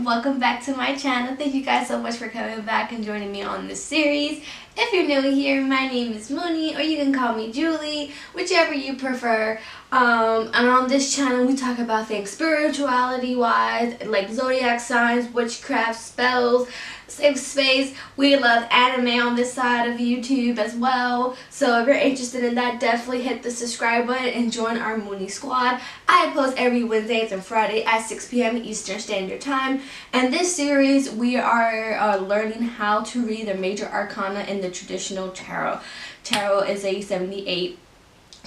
welcome back to my channel. Thank you guys so much for coming back and joining me on this series. If you're new here, my name is Mooney, or you can call me Julie, whichever you prefer. And on this channel we talk about things spirituality wise, like zodiac signs, witchcraft, spells, safe space. We love anime on this side of YouTube as well, so if you're interested in that, definitely hit the subscribe button and join our Mooney squad. I post every Wednesdays and Friday at 6 p.m. Eastern Standard Time, and this series we are learning how to read the major arcana in the traditional tarot. Tarot is a 78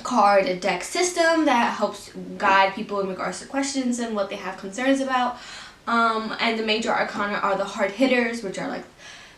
card deck system that helps guide people in regards to questions and what they have concerns about. And the major arcana are the hard hitters, which are like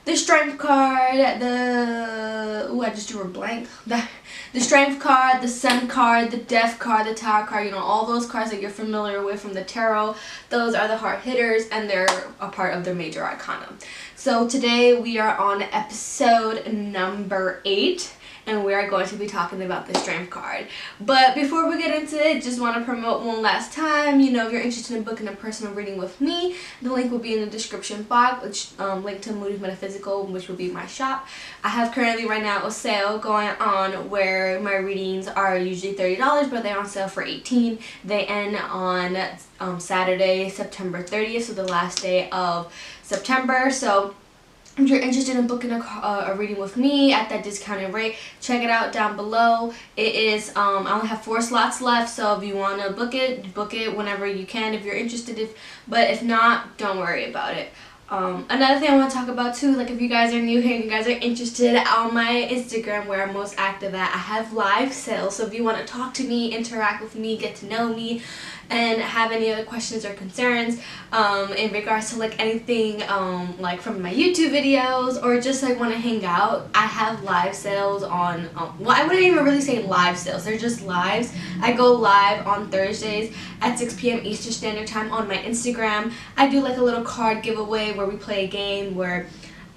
the strength card, I just drew a blank. The strength card, the sun card, the death card, the tower card, you know, all those cards that you're familiar with from the tarot. Those are the hard hitters, and they're a part of the major arcana. So today we are on episode number 8. And we are going to be talking about the strength card. But before we get into it, just want to promote one last time. You know, if you're interested in booking a personal reading with me, the link will be in the description box, which link to Moonies Metaphysical, which will be my shop. I have currently right now a sale going on where my readings are usually $30, but they're on sale for $18. They end on Saturday, September 30th, so the last day of September. So if you're interested in booking a reading with me at that discounted rate, check it out down below. It is, I only have 4 slots left, so if you want to book it whenever you can if you're interested. But if not, don't worry about it. Another thing I want to talk about too, like if you guys are new here and you guys are interested, on my Instagram where I'm most active at, I have live sales. So if you want to talk to me, interact with me, get to know me, and have any other questions or concerns in regards to like anything like from my YouTube videos, or just like want to hang out, I have live sales on, well, I wouldn't even really say live sales, they're just lives. I go live on Thursdays at 6 p.m. Eastern Standard Time on my Instagram. I do like a little card giveaway where we play a game where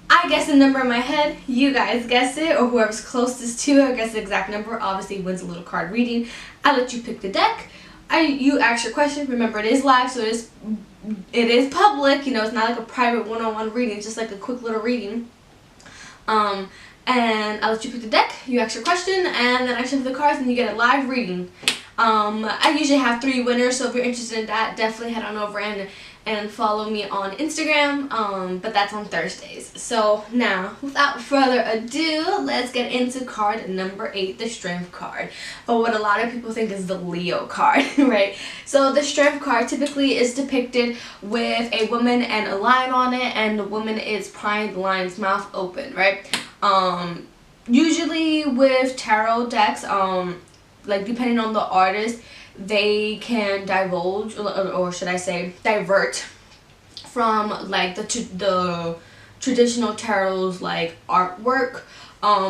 I guess the number in my head, you guys guess it, or whoever's closest to it, guess the exact number, obviously wins a little card reading. I let you pick the deck. You ask your question. Remember, it is live, so it is public. You know, it's not like a private one-on-one reading. It's just like a quick little reading. And I'll let you pick the deck. You ask your question, and then I shuffle the cards, and you get a live reading. I usually have 3 winners, so if you're interested in that, definitely head on over and follow me on Instagram, but that's on Thursdays. So now, without further ado, let's get into card number 8, the strength card, or what a lot of people think is the Leo card, right? So the strength card typically is depicted with a woman and a lion on it, and the woman is prying the lion's mouth open, right? Usually with tarot decks, like depending on the artist, they can divulge, or should I say divert from like the traditional tarot's like artwork,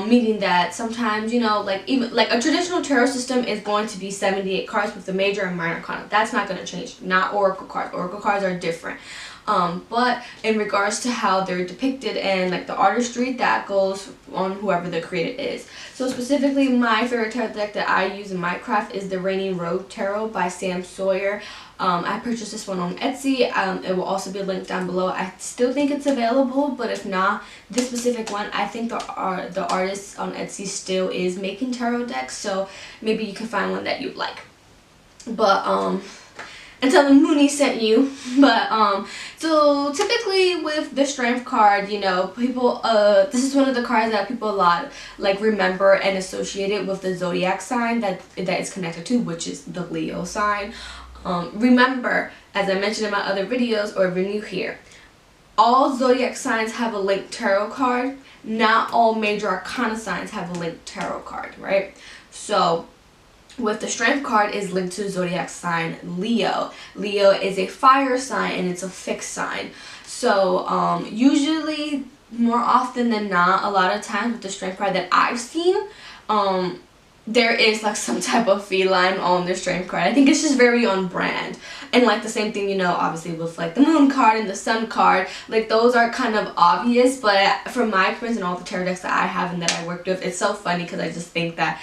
meaning that sometimes, you know, like even like a traditional tarot system is going to be 78 cards with the major and minor arcana. That's not going to change. Not oracle cards. Oracle cards are different. But in regards to how they're depicted and like the artistry, that goes on whoever the creator is. So specifically, my favorite tarot deck that I use in my craft is the Reigning Rogue Tarot by Sam Sawyer. I purchased this one on Etsy. It will also be linked down below. I still think it's available, but if not, this specific one, I think the artist on Etsy still is making tarot decks, so maybe you can find one that you like. But until the Mooney sent you. But so typically with the strength card, you know, people this is one of the cards that people a lot like remember and associate it with the zodiac sign that it's connected to, which is the Leo sign. Remember, as I mentioned in my other videos, or if you're new here, all zodiac signs have a linked tarot card. Not all major arcana signs have a linked tarot card, right? So with the strength card is linked to zodiac sign Leo. Leo is a fire sign and it's a fixed sign. So usually, more often than not, a lot of times with the strength card that I've seen, there is like some type of feline on the strength card. I think it's just very on brand. And like the same thing, you know, obviously with like the moon card and the sun card, like those are kind of obvious, but from my experience and all the tarot decks that I have and that I worked with, it's so funny because I just think that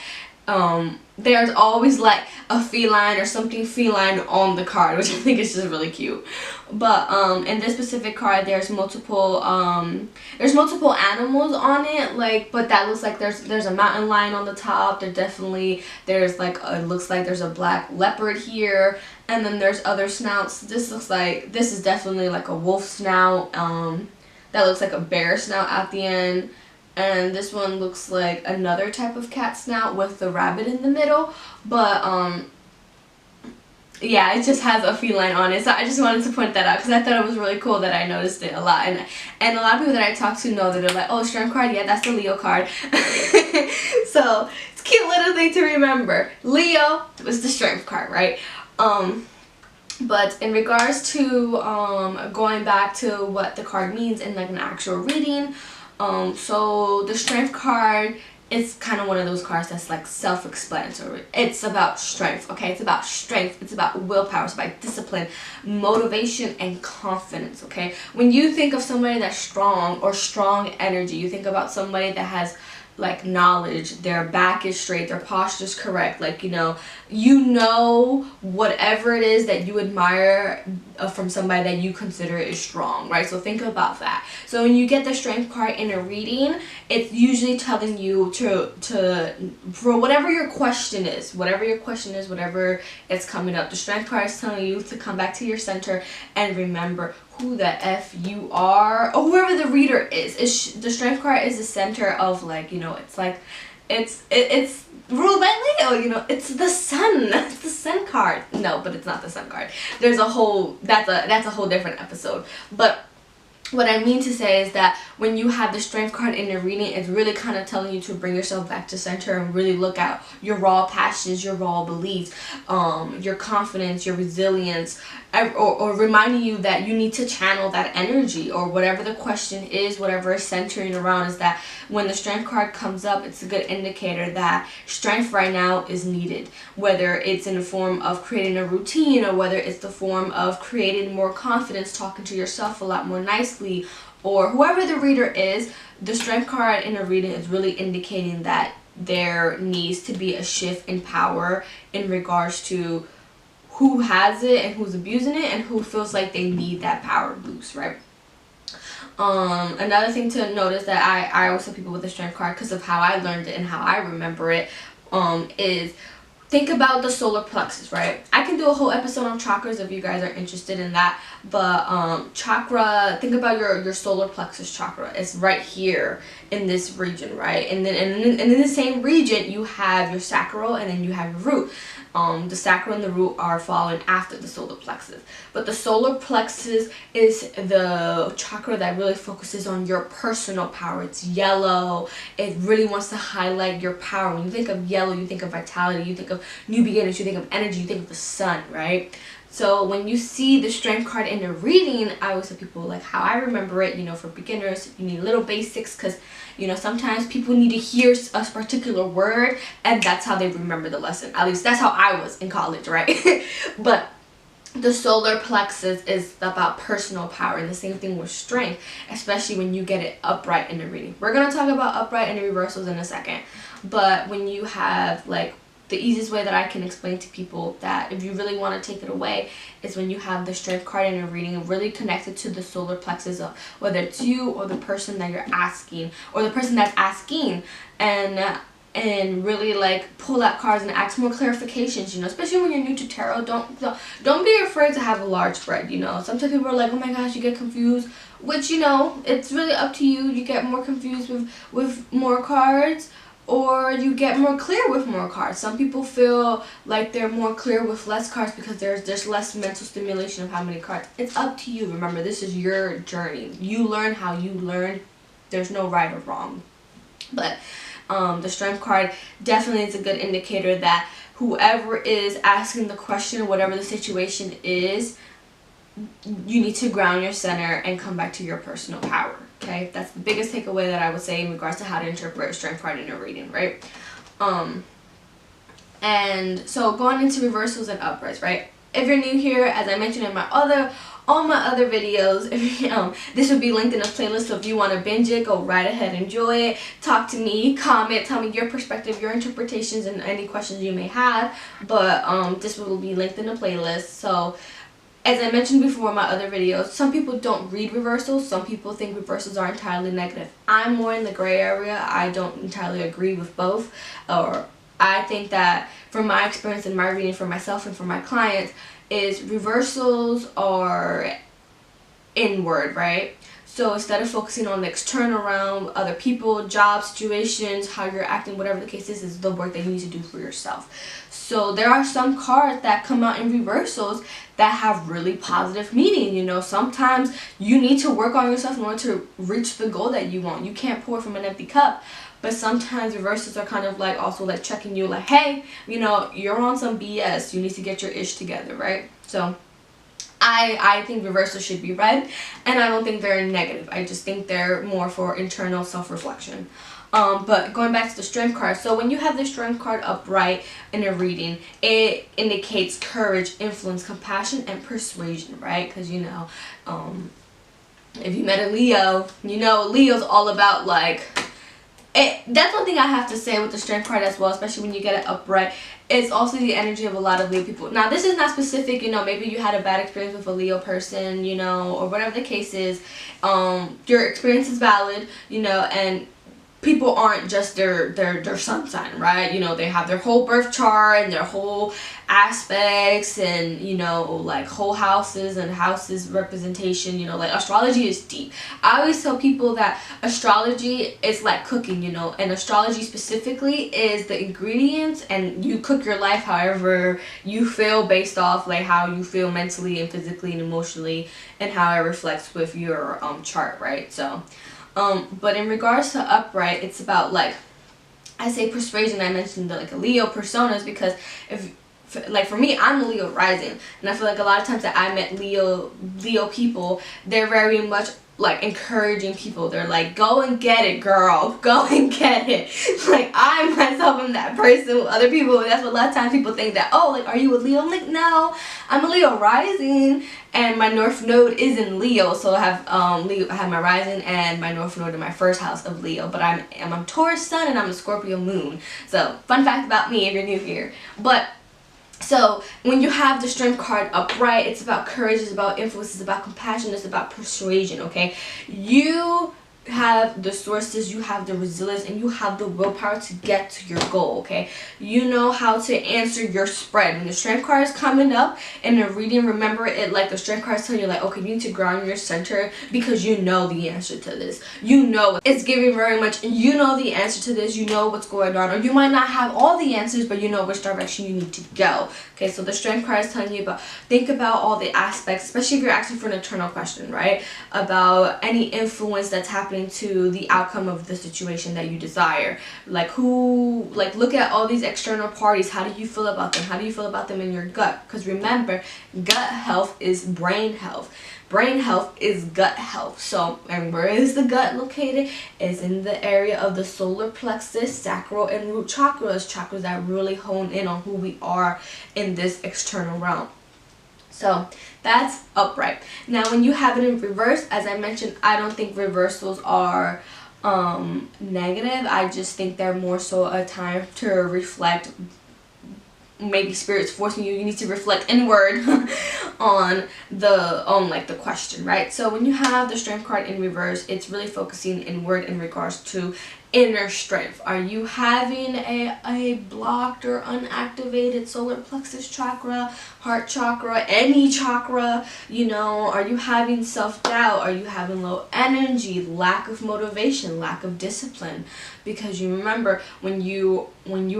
there's always like a feline or something feline on the card, which I think is just really cute. But in this specific card, there's multiple animals on it, like, but that looks like there's a mountain lion on the top. There's like it looks like there's a black leopard here, and then there's other snouts. This is definitely like a wolf snout. That looks like a bear snout at the end. And this one looks like another type of cat snout with the rabbit in the middle. But yeah, it just has a feline on it. So I just wanted to point that out because I thought it was really cool that I noticed it a lot. And a lot of people that I talk to know that they're like, oh, strength card, yeah, that's the Leo card. So it's a cute little thing to remember. Leo was the strength card, right? But in regards to going back to what the card means in like an actual reading, so the strength card is kind of one of those cards that's like self-explanatory. It's about strength, okay? It's about strength. It's about willpower. It's about discipline, motivation, and confidence, okay? When you think of somebody that's strong or strong energy, you think about somebody that has like knowledge, their back is straight, their posture is correct, like, you know whatever it is that you admire from somebody that you consider is strong, right? So think about that. So when you get the strength card in a reading, it's usually telling you for whatever your question is, whatever it's coming up, the strength card is telling you to come back to your center and remember who the F you are, or whoever the reader is. The strength card is the center of, like, you know, it's like it's ruled by Leo, you know, it's the sun. It's the sun card. No, but it's not the sun card. There's a whole, that's a whole different episode. But what I mean to say is that when you have the strength card in your reading, it's really kind of telling you to bring yourself back to center and really look at your raw passions, your raw beliefs, your confidence, your resilience, or reminding you that you need to channel that energy, or whatever the question is, whatever is centering around, is that when the strength card comes up, it's a good indicator that strength right now is needed, whether it's in the form of creating a routine, or whether it's the form of creating more confidence, talking to yourself a lot more nicely, or whoever the reader is. The strength card in a reading is really indicating that there needs to be a shift in power in regards to who has it and who's abusing it and who feels like they need that power boost, right? Another thing to notice that I always tell people with the strength card, because of how I learned it and how I remember it, is think about the solar plexus, right? I can do a whole episode on chakras if you guys are interested in that. But chakra, think about your solar plexus chakra. It's right here in this region, right? And then in the same region, you have your sacral, and then you have your root. The sacral and the root are following after the solar plexus. But the solar plexus is the chakra that really focuses on your personal power. It's yellow. It really wants to highlight your power. When you think of yellow, you think of vitality, you think of new beginnings, you think of energy, you think of the sun, right? So when you see the strength card in a reading, I always tell people, like, how I remember it, you know, for beginners, you need little basics, because, you know, sometimes people need to hear a particular word, and that's how they remember the lesson. At least that's how I was in college, right? But the solar plexus is about personal power, and the same thing with strength, especially when you get it upright in the reading. We're going to talk about upright and the reversals in a second. But when you have, like, the easiest way that I can explain to people that if you really want to take it away is when you have the strength card in a reading really connected to the solar plexus of whether it's you or the person that you're asking, or the person that's asking, and really like pull out cards and ask more clarifications, you know, especially when you're new to tarot. Don't be afraid to have a large spread, you know. Sometimes people are like, oh my gosh, you get confused, which, you know, it's really up to you. You get more confused with more cards, or you get more clear with more cards. Some people feel like they're more clear with less cards because there's less mental stimulation of how many cards. It's up to you. Remember, this is your journey. You learn how you learn. There's no right or wrong. But the strength card definitely is a good indicator that whoever is asking the question, whatever the situation is, you need to ground your center and come back to your personal power. Okay, that's the biggest takeaway that I would say in regards to how to interpret a strength card in a reading, right? And so going into reversals and uprights, right? If you're new here, as I mentioned in my other all my other videos. This would be linked in a playlist, so if you want to binge it, go right ahead, enjoy it, talk to me, comment, tell me your perspective, your interpretations, and any questions you may have. But this will be linked in a playlist. So as I mentioned before in my other videos, some people don't read reversals. Some people think reversals are entirely negative. I'm more in the gray area. I don't entirely agree with both. Or I think that from my experience in my reading for myself and for my clients, is reversals are inward, right? So instead of focusing on the external realm, other people, jobs, situations, how you're acting, whatever the case is the work that you need to do for yourself. So there are some cards that come out in reversals that have really positive meaning. You know, sometimes you need to work on yourself in order to reach the goal that you want. You can't pour from an empty cup. But sometimes reversals are kind of like also like checking you, like, hey, you know, you're on some BS. You need to get your ish together, right? So I think reversals should be read, and I don't think they're negative. I just think they're more for internal self-reflection. But going back to the strength card, so when you have the strength card upright in a reading, it indicates courage, influence, compassion, and persuasion, right? Because, you know, if you met a Leo, you know Leo's all about, like, that's one thing I have to say with the strength card as well, especially when you get it upright. It's also the energy of a lot of Leo people. Now, this is not specific, you know, maybe you had a bad experience with a Leo person, you know, or whatever the case is. Your experience is valid, you know, and people aren't just their sun sign, right? You know, they have their whole birth chart and their whole aspects and, you know, like whole houses and houses representation. You know, like astrology is deep. I always tell people that astrology is like cooking, you know, and astrology specifically is the ingredients, and you cook your life however you feel based off like how you feel mentally and physically and emotionally, and how it reflects with your chart, right? So but in regards to upright, it's about, like, I say persuasion. I mentioned like a Leo personas because like for me, I'm a Leo rising, and I feel like a lot of times that I met Leo people, they're very much like encouraging people. They're like, go and get it, girl, go and get it. Like, I myself am that person with other people. That's what a lot of times people think, that, oh, like, are you a Leo? I'm like, no, I'm a Leo rising, and my north node is in Leo. So I have Leo, I have my rising and my north node in my first house of Leo, but I'm a Taurus sun and I'm a Scorpio moon. So fun fact about me if you're new here. But so when you have the strength card upright, it's about courage, it's about influence, it's about compassion, it's about persuasion, okay? You have the sources, you have the resilience, and you have the willpower to get to your goal, okay? You know how to answer your spread. When the strength card is coming up in a reading, remember it like the strength card is telling you, like, okay, you need to ground your center because you know the answer to this. You know it's giving very much, you know the answer to this, you know what's going on, or you might not have all the answers, but you know which direction you need to go. Okay, so the strength card is telling you about, think about all the aspects, especially if you're asking for an internal question, right? About any influence that's happening to the outcome of the situation that you desire. Like who, like look at all these external parties. How do you feel about them? How do you feel about them in your gut? Because remember, gut health is brain health. Brain health is gut health. So, and where is the gut located? Is in the area of the solar plexus, sacral, and root chakras. Chakras that really hone in on who we are in this external realm. So that's upright. Now when you have it in reverse, as I mentioned, I don't think reversals are negative. I just think they're more so a time to reflect. Maybe spirit's forcing you need to reflect inward on the question, right? So when you have the strength card in reverse, it's really focusing inward in regards to inner strength. Are you having a blocked or unactivated solar plexus chakra, heart chakra, any chakra? You know, are you having self-doubt? Are you having low energy, lack of motivation, lack of discipline? Because you remember, when you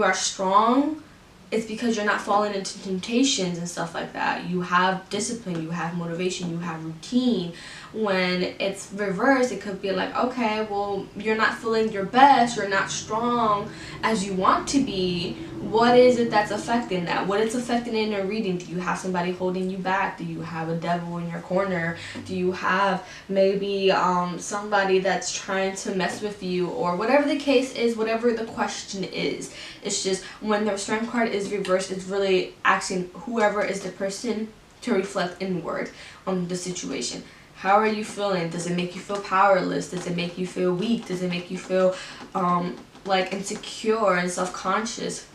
are strong, it's because you're not falling into temptations and stuff like that. You have discipline, you have motivation, you have routine. When it's reversed, it could be like, okay, well, you're not feeling your best, you're not strong as you want to be. What is it that's affecting that? What is affecting in your reading? Do you have somebody holding you back? Do you have a devil in your corner? Do you have maybe somebody that's trying to mess with you? Or whatever the case is, whatever the question is. It's just when the strength card is reversed, it's really asking whoever is the person to reflect inward on the situation. How are you feeling? Does it make you feel powerless? Does it make you feel weak? Does it make you feel like insecure and self-conscious?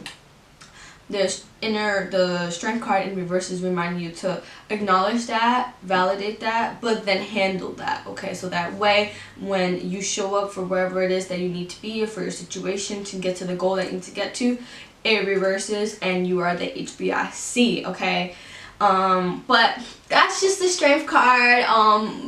The strength card in reverse is reminding you to acknowledge that, validate that, but then handle that, okay? So that way, when you show up for wherever it is that you need to be, or for your situation to get to the goal that you need to get to, it reverses and you are the HBIC, okay? But that's just the strength card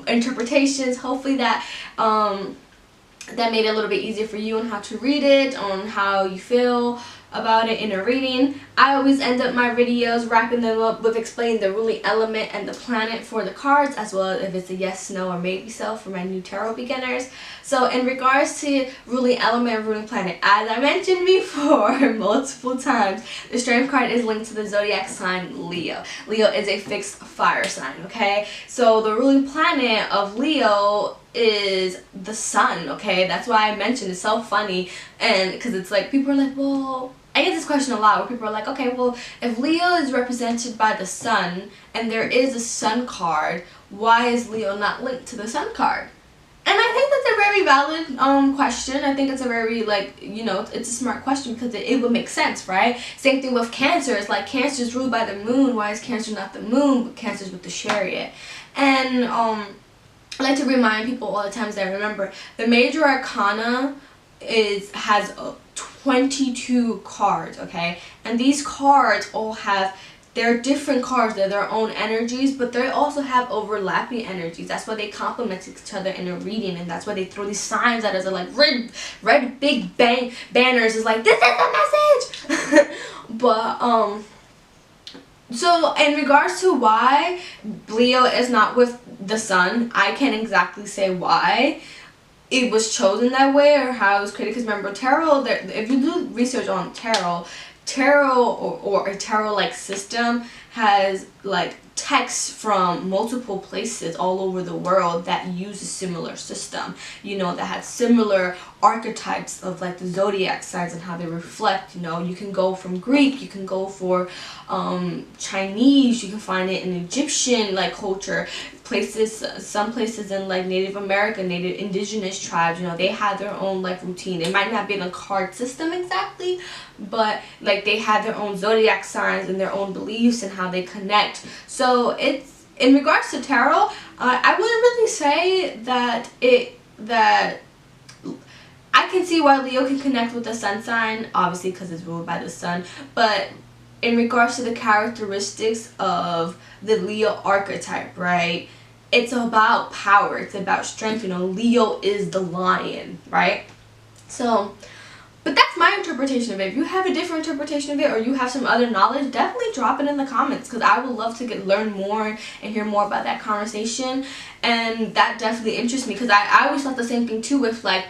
interpretations. Hopefully that that made it a little bit easier for you on how to read it, on how you feel about it in a reading. I always end up my videos wrapping them up with explaining the ruling element and the planet for the cards, as well as if it's a yes, no, or maybe so for my new tarot beginners. So in regards to ruling element and ruling planet, as I mentioned before multiple times, the strength card is linked to the zodiac sign Leo. Leo is a fixed fire sign, okay? So the ruling planet of Leo is the sun, okay? That's why I mentioned it's so funny, and because it's like people are like, well, I get this question a lot where people are like, okay, well, if Leo is represented by the sun and there is a sun card, why is Leo not linked to the sun card? And I think that's a very valid question. I think it's a very, like, you know, it's a smart question because it would make sense, right? Same thing with Cancer. It's like Cancer is ruled by the moon. Why is Cancer not the moon, but Cancer is with the chariot? And I like to remind people all the times that remember the major arcana has 22 cards, okay? And these cards all have, they're different cards, they're their own energies, but they also have overlapping energies. That's why they complement each other in a reading, and that's why they throw these signs at us, are like red big banners. Is like, this is the message. But so in regards to why Leo is not with the sun, I can't exactly say why it was chosen that way or how it was created. Because remember, tarot, if you do research on tarot or a tarot-like system has like texts from multiple places all over the world that use a similar system, you know, that had similar archetypes of like the zodiac signs and how they reflect. You know, you can go from Greek, you can go for Chinese, you can find it in Egyptian like culture, places, some places in like Native American, Native indigenous tribes, you know, they had their own like routine. It might not be in a card system exactly, but like they had their own zodiac signs and their own beliefs and how they connect. So it's, in regards to tarot, I wouldn't really say that I can see why Leo can connect with the sun sign, obviously because it's ruled by the sun, but in regards to the characteristics of the Leo archetype, right? It's about power, it's about strength, you know, Leo is the lion, right? So, but that's my interpretation of it. If you have a different interpretation of it, or you have some other knowledge, definitely drop it in the comments, because I would love to learn more and hear more about that conversation. And that definitely interests me, because I always thought the same thing too with like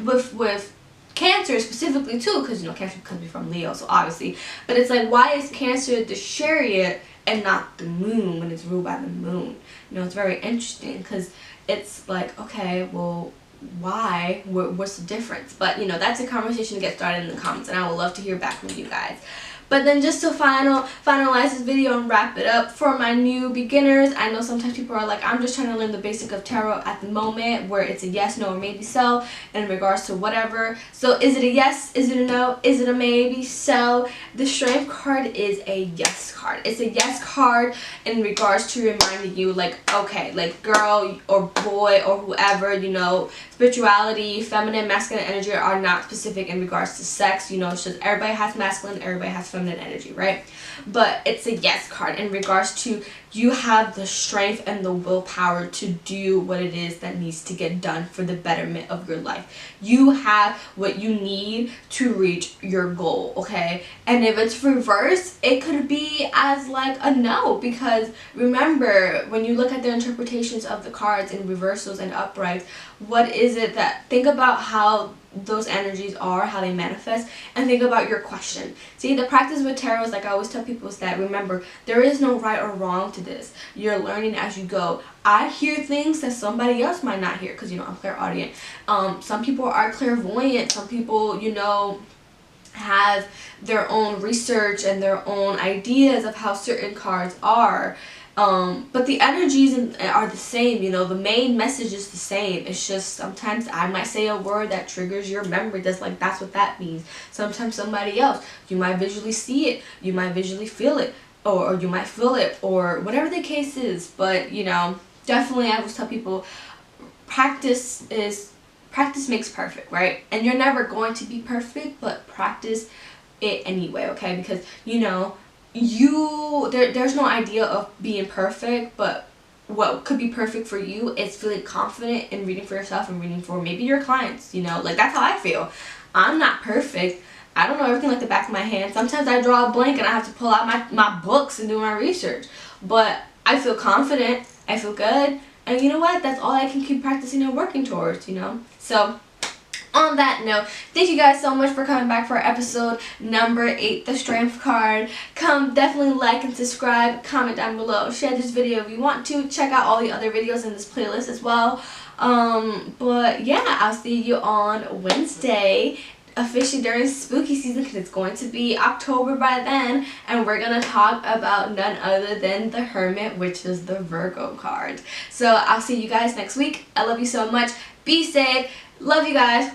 with Cancer specifically too, because you know Cancer comes from Leo, so obviously. But it's like, why is Cancer the chariot and not the moon when it's ruled by the moon? You know, it's very interesting, because it's like, okay, well, why? What's the difference? But you know, that's a conversation to get started in the comments, and I would love to hear back from you guys. But then just to finalize this video and wrap it up, for my new beginners, I know sometimes people are like, I'm just trying to learn the basic of tarot at the moment, where it's a yes, no, or maybe so in regards to whatever. So is it a yes? Is it a no? Is it a maybe so? The strength card is a yes card. It's a yes card in regards to reminding you, like, okay, like girl or boy or whoever, you know, spirituality, feminine, masculine energy are not specific in regards to sex. You know, it's just everybody has masculine, everybody has feminine energy, right? But it's a yes card in regards to you have the strength and the willpower to do what it is that needs to get done for the betterment of your life. You have what you need to reach your goal, okay? And if it's reversed, it could be as like a no, because remember, when you look at the interpretations of the cards in reversals and uprights, what is it that, think about how those energies are, how they manifest, and think about your question. See, the practice with tarot is, like I always tell people, is that remember, there is no right or wrong to this. You're learning as you go. I hear things that somebody else might not hear, because you know, I'm clairaudient. Some people are clairvoyant, some people, you know, have their own research and their own ideas of how certain cards are. But the energies are the same, you know, the main message is the same. It's just sometimes I might say a word that triggers your memory. That's what that means. Sometimes somebody else, you might visually see it, you might visually feel it, or you might feel it, or whatever the case is. But, you know, definitely I always tell people, practice makes perfect, right? And you're never going to be perfect, but practice it anyway, okay? Because, you know, there's no idea of being perfect, but what could be perfect for you is feeling confident in reading for yourself and reading for maybe your clients, you know? Like, that's how I feel. I'm not perfect. I don't know everything like the back of my hand. Sometimes I draw a blank and I have to pull out my books and do my research. But I feel confident. I feel good. And you know what? That's all I can keep practicing and working towards, you know? So, on that note, thank you guys so much for coming back for episode number 8, the Strength card. Definitely like and subscribe, comment down below, share this video if you want to, check out all the other videos in this playlist as well. But yeah, I'll see you on Wednesday, officially during spooky season, because it's going to be October by then, and we're going to talk about none other than the Hermit, which is the Virgo card. So I'll see you guys next week. I love you so much. Be safe. Love you guys.